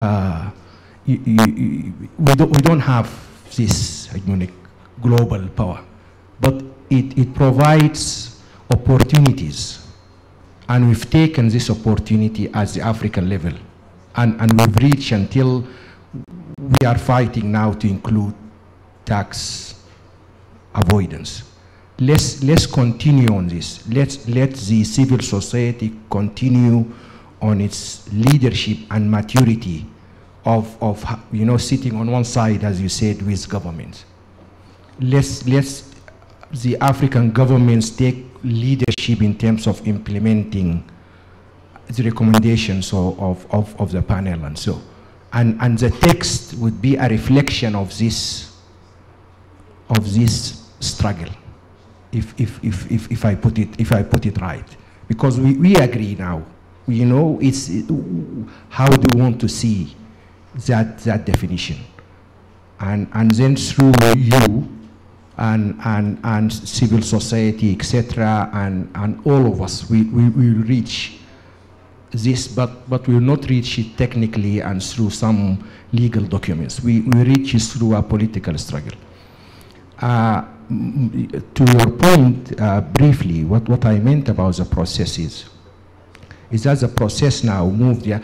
we don't have this hegemonic global power, but it provides opportunities, and we've taken this opportunity at the African level, and we've reached until we are fighting now to include tax avoidance. Let's continue on this. Let the civil society continue on its leadership and maturity of sitting on one side, as you said, with governments. Let's the African governments take leadership in terms of implementing the recommendations of the panel and so. And the text would be a reflection of this struggle, if I put it right, because we agree now. It's how do we want to see that definition, and then through you and civil society, etc., and all of us, we will reach this, but we will not reach it technically and through some legal documents. We reach it through a political struggle. To your point, briefly, what I meant about the processes is that the process now moved there.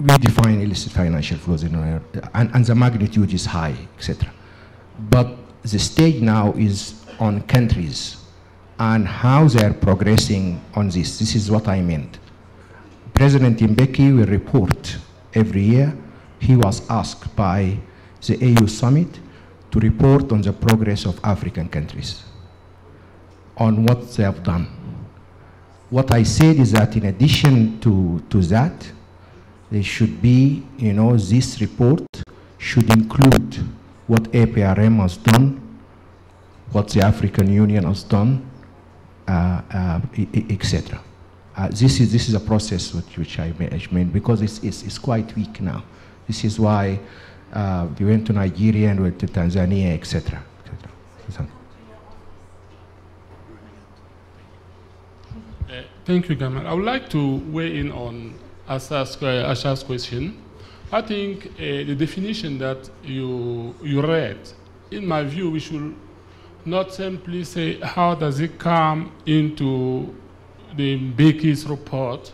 We define illicit financial flows and the magnitude is high, etc. But the stage now is on countries and how they are progressing on this. This is what I meant. President Mbeki will report every year. He was asked by the AU summit to report on the progress of African countries, on what they have done. What I said is that in addition to that, there should be, this report should include what APRM has done, what the African Union has done, etc. This is a process which I meant, because it's quite weak now. This is why we went to Nigeria and went to Tanzania, etc. Thank you, Gamal. I would like to weigh in on Asha's question. I think the definition that you read, in my view, we should not simply say how does it come into the Mbeki's report.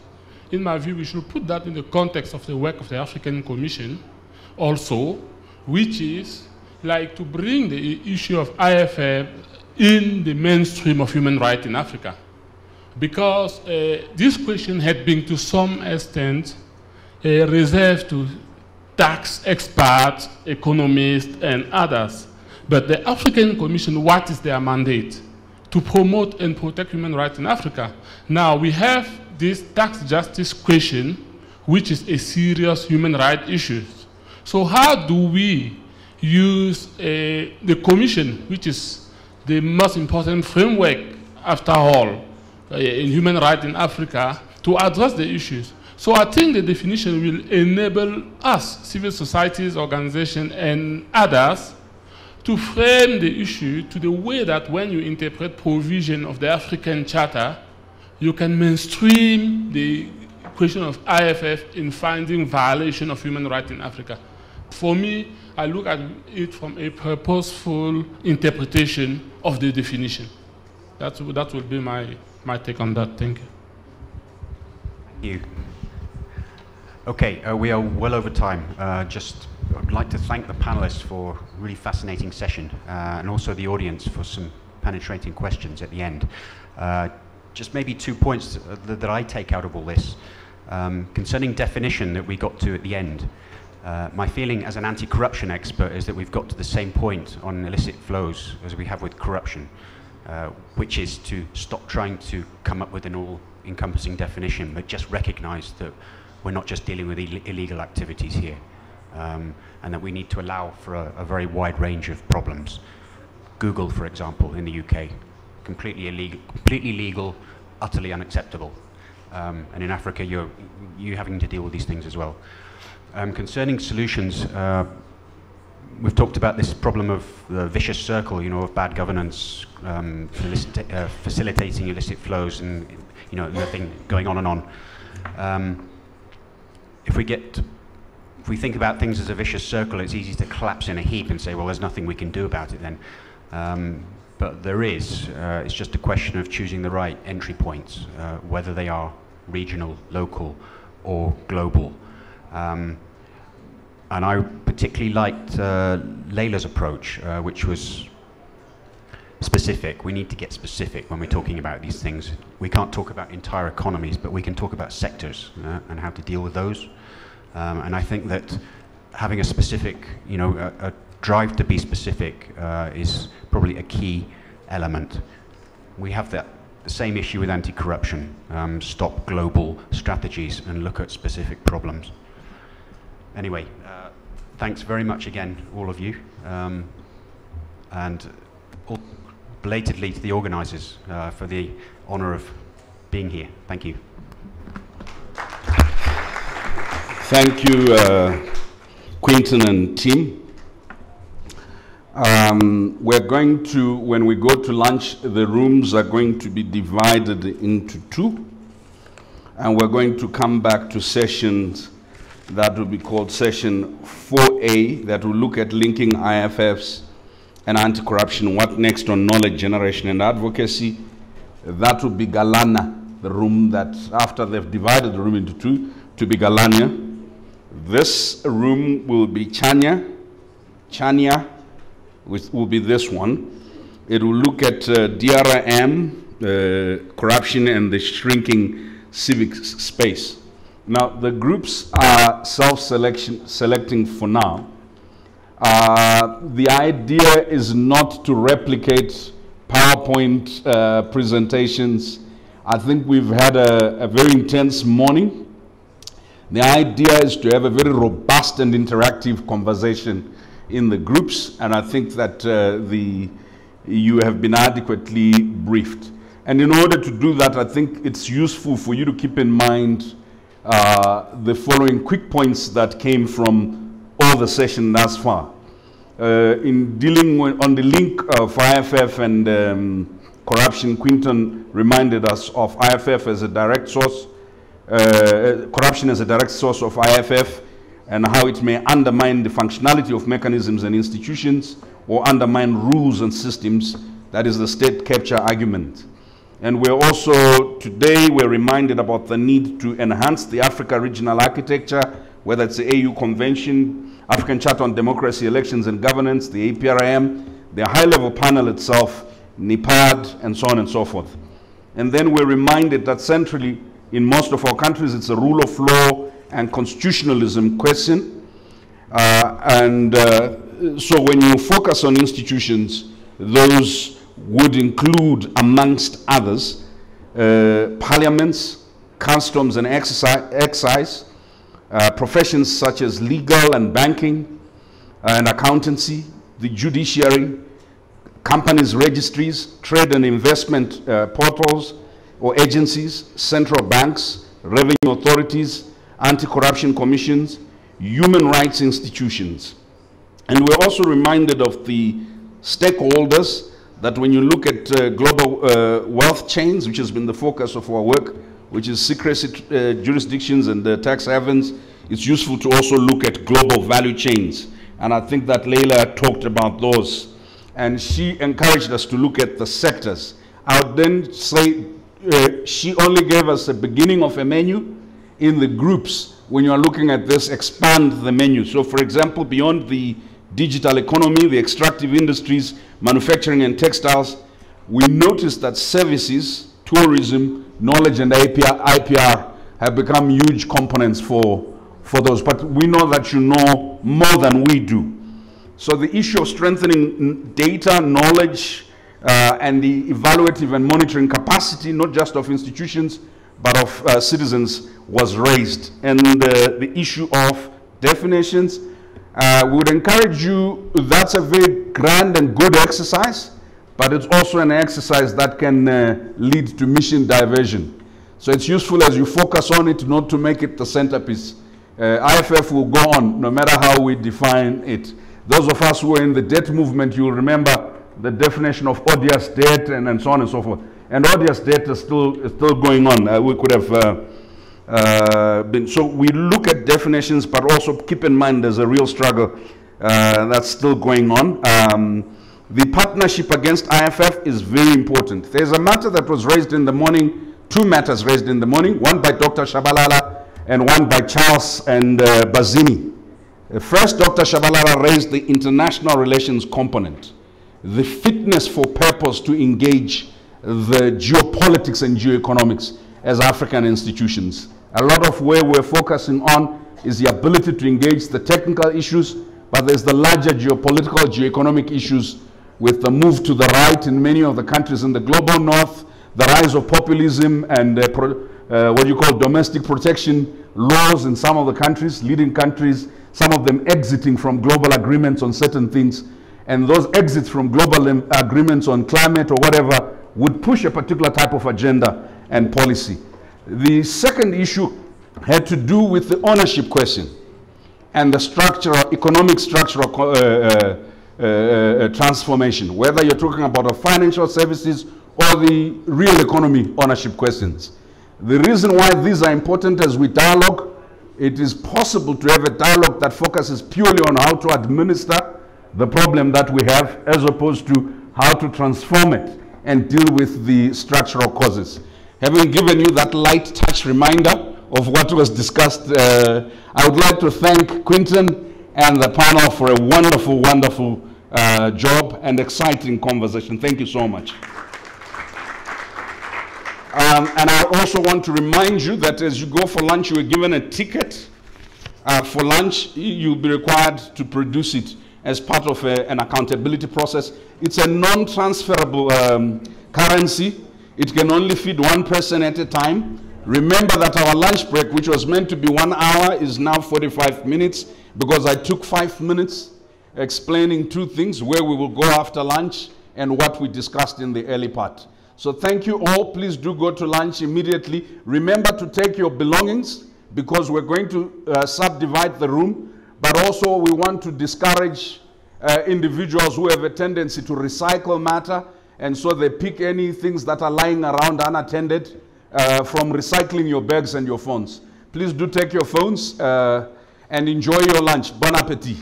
In my view, we should put that in the context of the work of the African Commission also, which is like to bring the issue of IFF in the mainstream of human rights in Africa. Because this question had been to some extent reserved to tax experts, economists, and others. But the African Commission, what is their mandate? To promote and protect human rights in Africa. Now, we have this tax justice question, which is a serious human rights issue. So how do we use the Commission, which is the most important framework, after all, in human rights in Africa, to address the issues? So I think the definition will enable us, civil societies, organizations, and others, to frame the issue to the way that when you interpret provision of the African Charter, you can mainstream the question of IFF in finding violation of human rights in Africa. For me, I look at it from a purposeful interpretation of the definition. That would be my take on that. Thank you. Thank you. Okay, we are well over time. I'd like to thank the panelists for a really fascinating session, and also the audience for some penetrating questions at the end. Just maybe 2 points that I take out of all this. Concerning definition that we got to at the end, my feeling as an anti-corruption expert is that we've got to the same point on illicit flows as we have with corruption, which is to stop trying to come up with an all-encompassing definition, but just recognize that we're not just dealing with illegal activities here, and that we need to allow for a very wide range of problems. Google, for example, in the UK, completely illegal, completely legal, utterly unacceptable. And in Africa, you're having to deal with these things as well. Concerning solutions, we've talked about this problem of the vicious circle, of bad governance, facilitating illicit flows, and nothing going on and on. If we get if we think about things as a vicious circle, it's easy to collapse in a heap and say, well, there's nothing we can do about it then. But there is. It's just a question of choosing the right entry points, whether they are regional, local, or global. And I particularly liked Leila's approach, which was specific. We need to get specific when we're talking about these things. We can't talk about entire economies, but we can talk about sectors and how to deal with those. And I think that having a specific, a drive to be specific is probably a key element. We have the same issue with anti-corruption. Stop global strategies and look at specific problems. Anyway, thanks very much again, all of you. And belatedly to the organizers for the honor of being here. Thank you. Thank you, Quinton and team. We're going to, when we go to lunch, the rooms are going to be divided into two, and we're going to come back to sessions that will be called session 4A, that will look at linking IFFs and anti-corruption, what next on knowledge generation and advocacy. That will be Galana, the room that, after they've divided the room into two, to be Galania. This room will be Chania, which will be this one. It will look at DRM, corruption and the shrinking civic space. Now, the groups are selecting for now. The idea is not to replicate PowerPoint presentations. I think we've had a very intense morning. The idea is to have a very robust and interactive conversation in the groups, and I think that you have been adequately briefed. And in order to do that, I think it's useful for you to keep in mind the following quick points that came from all the session thus far. In dealing on the link of IFF and corruption, Quinton reminded us of IFF as a direct source, corruption as a direct source of IFF, and how it may undermine the functionality of mechanisms and institutions or undermine rules and systems. That is the state capture argument. And we're also, today, we're reminded about the need to enhance the Africa regional architecture, whether it's the AU Convention, African Charter on Democracy, Elections and Governance, the APRIM, the high-level panel itself, NIPAD, and so on and so forth. And then we're reminded that centrally, in most of our countries, it's a rule of law and constitutionalism question. So when you focus on institutions, those would include, amongst others, parliaments, customs and excise, professions such as legal and banking and accountancy, the judiciary, companies' registries, trade and investment portals or agencies, central banks, revenue authorities, anti-corruption commissions, human rights institutions. And we're also reminded of the stakeholders that when you look at global wealth chains, which has been the focus of our work, which is secrecy jurisdictions and tax havens, it's useful to also look at global value chains. And I think that Leila talked about those. And she encouraged us to look at the sectors. I would then say she only gave us a beginning of a menu. In the groups, when you are looking at this, expand the menu. So for example, beyond the digital economy, the extractive industries, manufacturing and textiles, we noticed that services, tourism, knowledge and IPR have become huge components for those. But we know that you know more than we do. So the issue of strengthening data, knowledge, and the evaluative and monitoring capacity, not just of institutions, but of citizens, was raised. And the issue of definitions, we would encourage you, that's a very grand and good exercise, but it's also an exercise that can lead to mission diversion. So it's useful as you focus on it, not to make it the centerpiece. IFF will go on, no matter how we define it. Those of us who are in the debt movement, you'll remember the definition of odious debt and so on and so forth. And odious debt is still going on. We could have So we look at definitions, but also keep in mind there's a real struggle that's still going on. The partnership against IFF is very important. There's a matter that was raised in the morning, two matters raised in the morning, one by Dr. Shabalala and one by Charles and Bazini. First, Dr. Shabalala raised the international relations component, the fitness for purpose to engage the geopolitics and geoeconomics as African institutions. A lot of where we're focusing on is the ability to engage the technical issues, but there's the larger geopolitical, geoeconomic issues with the move to the right in many of the countries in the global north, the rise of populism and what you call domestic protection laws in some of the countries, leading countries, some of them exiting from global agreements on certain things. And those exits from global agreements on climate or whatever would push a particular type of agenda and policy. The second issue had to do with the ownership question and the structural, economic structural transformation, whether you're talking about the financial services or the real economy ownership questions. The reason why these are important as we dialogue, it is possible to have a dialogue that focuses purely on how to administer the problem that we have as opposed to how to transform it and deal with the structural causes. Having given you that light touch reminder of what was discussed, I would like to thank Quinton and the panel for a wonderful, wonderful job and exciting conversation. Thank you so much. And I also want to remind you that as you go for lunch, you are given a ticket for lunch. You'll be required to produce it as part of an accountability process. It's a non-transferable currency. It can only feed one person at a time. Remember that our lunch break, which was meant to be 1 hour, is now 45 minutes because I took 5 minutes explaining two things, where we will go after lunch and what we discussed in the early part. So thank you all. Please do go to lunch immediately. Remember to take your belongings because we're going to subdivide the room, but also we want to discourage individuals who have a tendency to recycle matter, and so they pick any things that are lying around unattended from recycling your bags and your phones. Please do take your phones and enjoy your lunch. Bon appetit.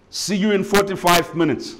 See you in 45 minutes.